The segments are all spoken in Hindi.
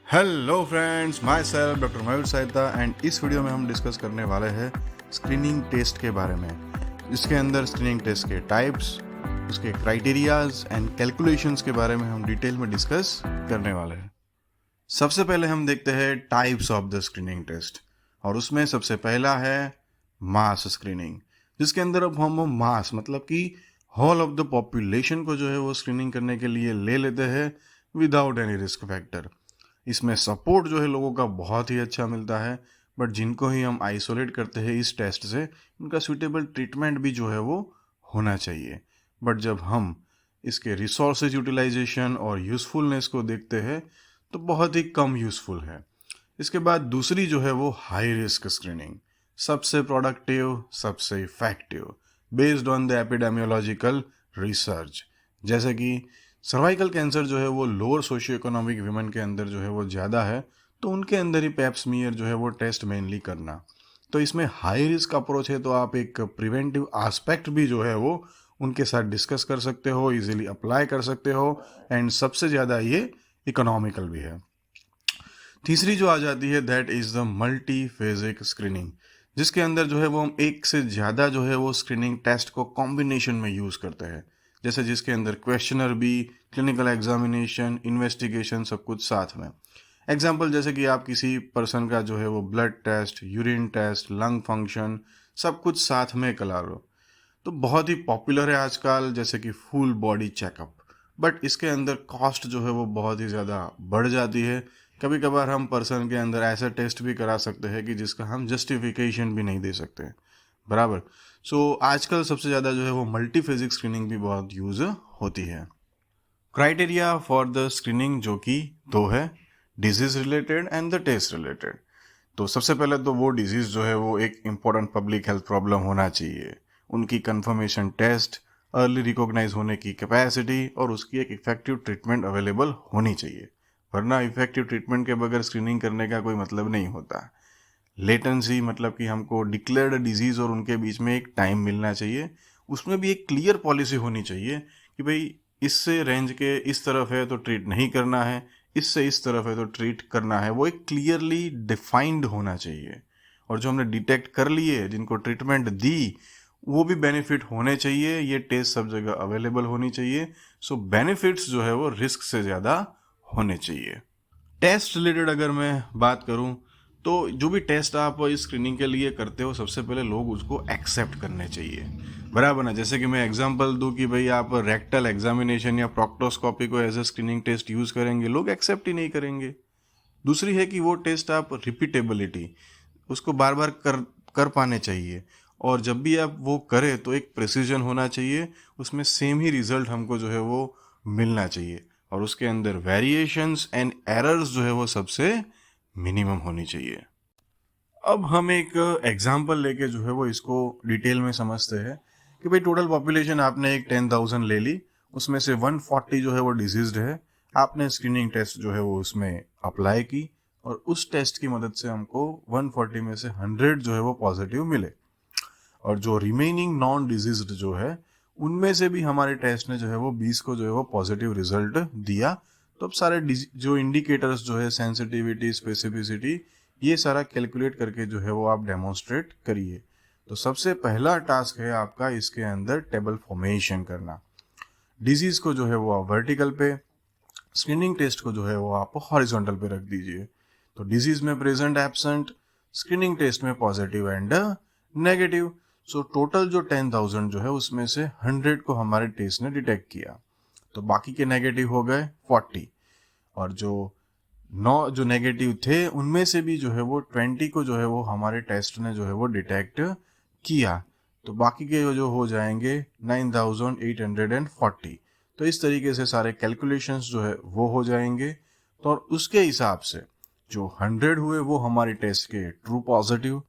Hello friends, myself doctor Mayur Saida and इस वीडियो में हम डिस्कस करने वाले हैं स्क्रीनिंग टेस्ट के बारे में। इसके अंदर स्क्रीनिंग टेस्ट के टाइप्स, उसके क्राइटेरियाज एंड कैलकुलेशंस के बारे में हम डिटेल में डिस्कस करने वाले हैं। सबसे पहले हम देखते हैं types of the screening test, और उसमें सबसे पहला है मास स्क्रीनिंग, जिसके अंदर अब हम मास मतलब कि होल ऑफ द पॉपुलेशन को जो है वो स्क्रीनिंग करने के लिए ले लेते हैं विदाउट एनी रिस्क फैक्टर। इसमें सपोर्ट जो है लोगों का बहुत ही अच्छा मिलता है, बट जिनको ही हम आइसोलेट करते हैं इस टेस्ट से, उनका सूटेबल ट्रीटमेंट भी जो है वो होना चाहिए। बट जब हम इसके रिसोर्सेज यूटिलाइजेशन और यूज़फुलनेस को देखते हैं तो बहुत ही कम यूज़फुल है। इसके बाद दूसरी जो है वो हाई रिस्क स्क्रीनिंग, सबसे प्रोडक्टिव, सबसे effective based on the epidemiological research. जैसे कि सर्वाइकल कैंसर जो है वो लोअर सोशियो इकोनॉमिक विमेन के अंदर जो है वो ज़्यादा है, तो उनके अंदर ही पैप स्मीयर जो है वो टेस्ट मेनली करना। तो इसमें हाई रिस्क अप्रोच है, तो आप एक प्रिवेंटिव एस्पेक्ट भी जो है वो उनके साथ डिस्कस कर सकते हो, इजीली अप्लाई कर सकते हो, एंड सबसे ज़्यादा ये इकोनॉमिकल भी है। तीसरी जो आ जाती है that is the multi phasic screening, जिसके अंदर जो है वो हम एक से ज़्यादा जो है वो स्क्रीनिंग टेस्ट को कॉम्बिनेशन में यूज़ करते हैं। जैसे जिसके अंदर क्वेश्चनर भी, क्लिनिकल एग्जामिनेशन, इन्वेस्टिगेशन सब कुछ साथ में। एग्जाम्पल जैसे कि आप किसी पर्सन का जो है वो blood test, urine test, lung function सब कुछ साथ में करा लो। तो बहुत ही पॉपुलर है आजकल, जैसे कि फुल बॉडी चेकअप, बट इसके अंदर कॉस्ट जो है वो बहुत ही ज़्यादा बढ़ जाती है। कभी कभार हम पर्सन के अंदर ऐसा टेस्ट भी करा सकते हैं कि जिसका हम जस्टिफिकेशन भी नहीं दे सकते, बराबर। सो आजकल सबसे ज़्यादा जो है वो मल्टी फिजिक स्क्रीनिंग भी बहुत यूज़ होती है। क्राइटेरिया फॉर द स्क्रीनिंग जो कि दो है, disease related and the test related. तो सबसे पहले तो वो डिजीज़ जो है वो एक इम्पॉर्टेंट पब्लिक हेल्थ प्रॉब्लम होना चाहिए, उनकी कंफर्मेशन टेस्ट, अर्ली रिकॉग्नाइज होने की कैपेसिटी, और उसकी एक इफेक्टिव ट्रीटमेंट अवेलेबल होनी चाहिए। वरना इफेक्टिव ट्रीटमेंट के बगैर स्क्रीनिंग करने का कोई मतलब नहीं होता। लेटेंसी मतलब कि हमको डिक्लेयर्ड डिजीज़ और उनके बीच में एक टाइम मिलना चाहिए। उसमें भी एक क्लियर पॉलिसी होनी चाहिए कि भाई इससे रेंज के इस तरफ है तो ट्रीट नहीं करना है, इससे इस तरफ है तो ट्रीट करना है। वो एक क्लियरली डिफाइंड होना चाहिए। और जो हमने डिटेक्ट कर लिए, जिनको ट्रीटमेंट दी, वो भी बेनिफिट होने चाहिए। ये टेस्ट सब जगह अवेलेबल होनी चाहिए। सो बेनिफिट्स जो है वो रिस्क से ज़्यादा होने चाहिए। टेस्ट रिलेटेड अगर मैं बात करूं, तो जो भी टेस्ट आप इस स्क्रीनिंग के लिए करते हो, सबसे पहले लोग उसको एक्सेप्ट करने चाहिए, बराबर ना। जैसे कि मैं एग्जांपल दूं कि भाई आप रेक्टल एग्जामिनेशन या प्रोक्टोस्कोपी को as a screening test use करेंगे, लोग एक्सेप्ट ही नहीं करेंगे। दूसरी है कि वो टेस्ट आप रिपीटेबिलिटी, उसको बार बार कर कर पाने चाहिए, और जब भी आप वो करें तो एक प्रिसीजन होना चाहिए, उसमें सेम ही रिजल्ट हमको जो है वो मिलना चाहिए, और उसके अंदर वेरिएशंस एंड एरर्स जो है वो सबसे मिनिमम होनी चाहिए। अब हम एक एग्जांपल लेके जो है वो इसको डिटेल में समझते हैं कि भाई टोटल पॉपुलेशन आपने एक 10,000 ले ली, उसमें से 140 जो है वो डिजीज्ड है। आपने स्क्रीनिंग टेस्ट जो है वो उसमें अप्लाई की, और उस टेस्ट की मदद से हमको 140 में से 100 जो है वो पॉजिटिव मिले, और जो रिमेनिंग नॉन डिजीज्ड जो है उनमें से भी हमारे टेस्ट ने जो है वो 20 को जो है वो पॉजिटिव रिजल्ट दिया। तो अब सारे जो इंडिकेटर्स जो है, सेंसिटिविटी, स्पेसिफिसिटी, ये सारा कैलकुलेट करके जो है वो आप डेमोन्स्ट्रेट करिए। तो सबसे पहला टास्क है आपका इसके अंदर टेबल फॉर्मेशन करना। डिजीज को जो है वो आप वर्टिकल पे, स्क्रीनिंग टेस्ट को जो है वो आप हॉरिजॉन्टल पे रख दीजिए। तो डिजीज में प्रेजेंट, एब्सेंट, स्क्रीनिंग टेस्ट में positive and negative. So total जो 10,000 जो है उसमें से 100 को हमारे टेस्ट ने डिटेक्ट किया, तो बाकी के नेगेटिव हो गए 40, और जो नेगेटिव थे उनमें से भी जो है वो 20 को जो है वो हमारे टेस्ट ने जो है वो डिटेक्ट किया, तो बाकी के जो हो जाएंगे 9,840। तो इस तरीके से सारे कैलकुलेशंस जो है वो हो जाएंगे। तो और उसके हिसाब से जो 100 हुए वो हमारे टेस्ट के ट्रू पॉजिटिव,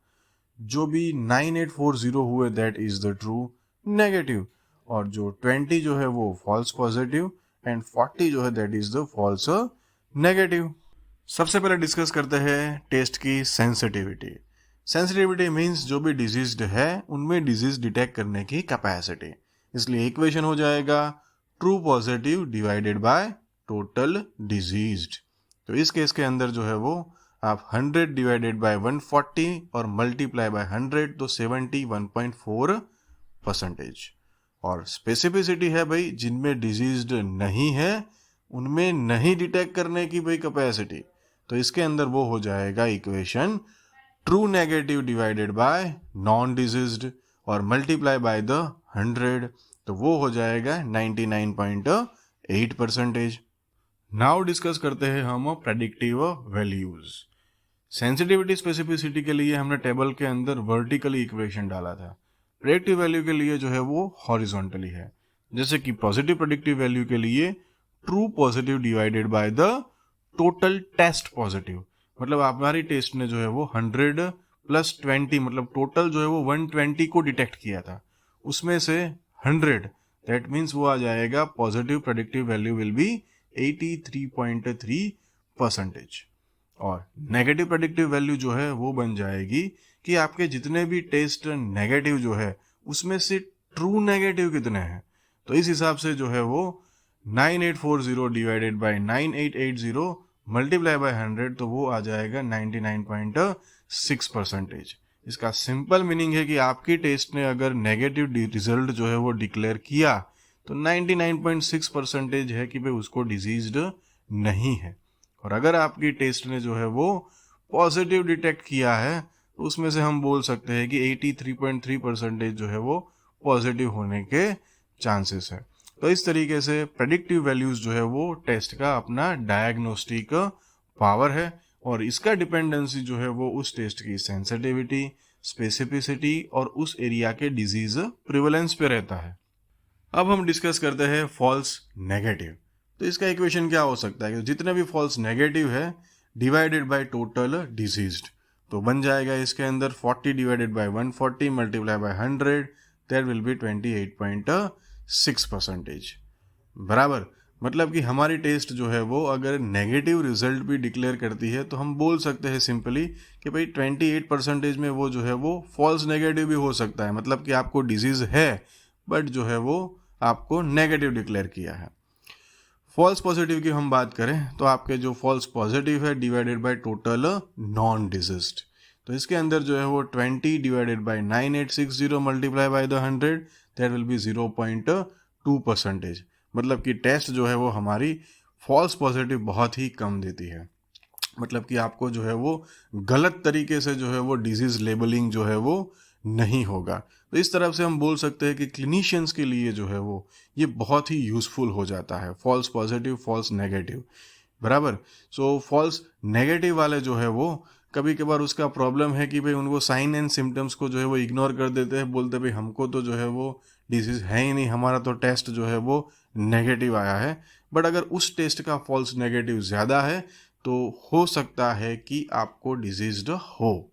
जो भी 9840 हुए that is the true negative, और जो 20 जो है वो फॉल्स पॉजिटिव, एंड 40 जो है that is the false negative. सबसे पहले डिस्कस करते हैं टेस्ट की सेंसिटिविटी। सेंसिटिविटी मीन्स जो भी डिजीज्ड है उनमें डिजीज डिटेक्ट करने की कैपेसिटी। इसलिए इक्वेशन हो जाएगा true positive divided by total diseased. तो इस केस के अंदर जो है वो आप 100 डिवाइडेड बाय 140 और मल्टीप्लाई बाय 100 तो 71.4%। और स्पेसिफिसिटी है भाई जिनमें डिजीज्ड नहीं है उनमें नहीं डिटेक्ट करने की भाई कैपेसिटी, तो इसके अंदर वो हो जाएगा equation true negative divided by non diseased और मल्टीप्लाई बाय द 100 तो वो हो जाएगा 99.8%। नाउ डिस्कस करते हैं हम प्रेडिक्टिव वैल्यूज। सेंसिटिविटी स्पेसिफिसिटी के लिए हमने टेबल के अंदर वर्टिकली इक्वेशन डाला था, प्रेडिक्टिव वैल्यू के लिए जो है वो हॉरिजॉन्टली है। जैसे कि पॉजिटिव प्रेडिक्टिव वैल्यू के लिए true positive divided by the total test positive, मतलब हमारी टेस्ट ने जो है वो 100 प्लस 20 मतलब टोटल जो है वो 120 को डिटेक्ट किया था, उसमें से 100 दैट मीन्स वो आ जाएगा positive predictive value will be 83.3%। और नेगेटिव प्रेडिक्टिव वैल्यू जो है वो बन जाएगी कि आपके जितने भी टेस्ट नेगेटिव जो है उसमें से ट्रू नेगेटिव कितने हैं, तो इस हिसाब से जो है वो 9840 डिवाइडेड बाय 9880 मल्टीप्लाई बाय 100 तो वो आ जाएगा 99.6%। इसका सिंपल मीनिंग है कि आपकी टेस्ट ने अगर नेगेटिव रिजल्ट जो है वो डिक्लेयर किया तो 99.6% है कि भाई उसको डिजीज्ड नहीं है। और अगर आपकी टेस्ट ने जो है वो पॉजिटिव डिटेक्ट किया है तो उसमें से हम बोल सकते हैं कि 83.3% जो है वो पॉजिटिव होने के चांसेस है। तो इस तरीके से प्रेडिक्टिव वैल्यूज जो है वो टेस्ट का अपना डायग्नोस्टिक पावर है और इसका डिपेंडेंसी जो है वो उस टेस्ट की सेंसिटिविटी, स्पेसिफिसिटी और उस एरिया के डिजीज प्रिवेलेंस पे रहता है। अब हम डिस्कस करते हैं फॉल्स नेगेटिव। तो इसका इक्वेशन क्या हो सकता है कि जितने भी फॉल्स नेगेटिव है डिवाइडेड बाय टोटल डिजीज्ड, तो बन जाएगा इसके अंदर 40 divided by 140 multiply by 100 that will be 28.6%। बराबर, मतलब कि हमारी टेस्ट जो है वो अगर नेगेटिव रिजल्ट भी डिक्लेयर करती है तो हम बोल सकते हैं सिंपली कि भाई 28% में वो जो है वो फॉल्स नेगेटिव भी हो सकता है, मतलब कि आपको डिजीज है बट जो है वो आपको नेगेटिव डिक्लेयर किया है। फॉल्स पॉजिटिव की हम बात करें तो आपके जो फॉल्स पॉजिटिव है divided by total non diseased, तो इसके अंदर जो है वो 20 divided by 9860 multiply by the 100 that will be 0.2%। मतलब कि टेस्ट जो है वो हमारी फॉल्स पॉजिटिव बहुत ही कम देती है, मतलब कि आपको जो है वो गलत तरीके से जो है वो डिजीज लेबलिंग जो है वो नहीं होगा। तो इस तरफ से हम बोल सकते हैं कि क्लिनिशियंस के लिए जो है वो ये बहुत ही यूजफुल हो जाता है फॉल्स पॉजिटिव फॉल्स नेगेटिव। बराबर, सो फॉल्स नेगेटिव वाले जो है वो कभी कभार उसका प्रॉब्लम है कि भाई उनको साइन एंड सिम्टम्स को जो है वो इग्नोर कर देते हैं, बोलते भाई हमको तो जो है वो डिजीज है ही नहीं, हमारा तो टेस्ट जो है वो नेगेटिव आया है। बट अगर उस टेस्ट का फॉल्स नेगेटिव ज़्यादा है तो हो सकता है कि आपको डिजीज्ड हो।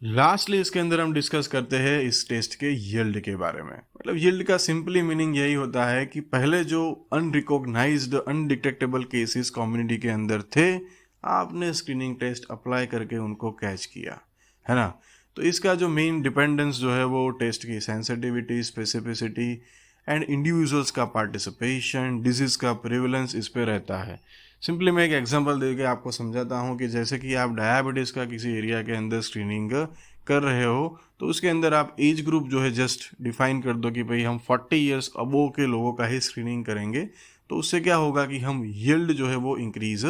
लास्टली इसके अंदर हम डिस्कस करते हैं इस टेस्ट के यील्ड के बारे में। मतलब यील्ड का सिंपली मीनिंग यही होता है कि पहले जो अनरिकॉग्नाइज्ड अनडिटेक्टेबल केसेस कम्युनिटी के अंदर थे आपने स्क्रीनिंग टेस्ट अप्लाई करके उनको कैच किया है ना। तो इसका जो मेन डिपेंडेंस जो है वो टेस्ट की सेंसिटिविटी, स्पेसिफिसिटी एंड इंडिविजुअल्स का पार्टिसिपेशन, डिजीज का प्रिवेलेंस इस पे रहता है। सिंपली मैं एक एग्जांपल देके आपको समझाता हूँ कि जैसे कि आप डायबिटीज़ का किसी एरिया के अंदर स्क्रीनिंग कर रहे हो तो उसके अंदर आप एज ग्रुप जो है जस्ट डिफाइन कर दो कि भाई हम 40 इयर्स अबोव के लोगों का ही स्क्रीनिंग करेंगे, तो उससे क्या होगा कि हम यील्ड जो है वो इंक्रीज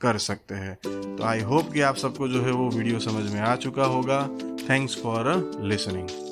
कर सकते हैं। तो आई होप कि आप सबको जो है वो वीडियो समझ में आ चुका होगा। Thanks for listening.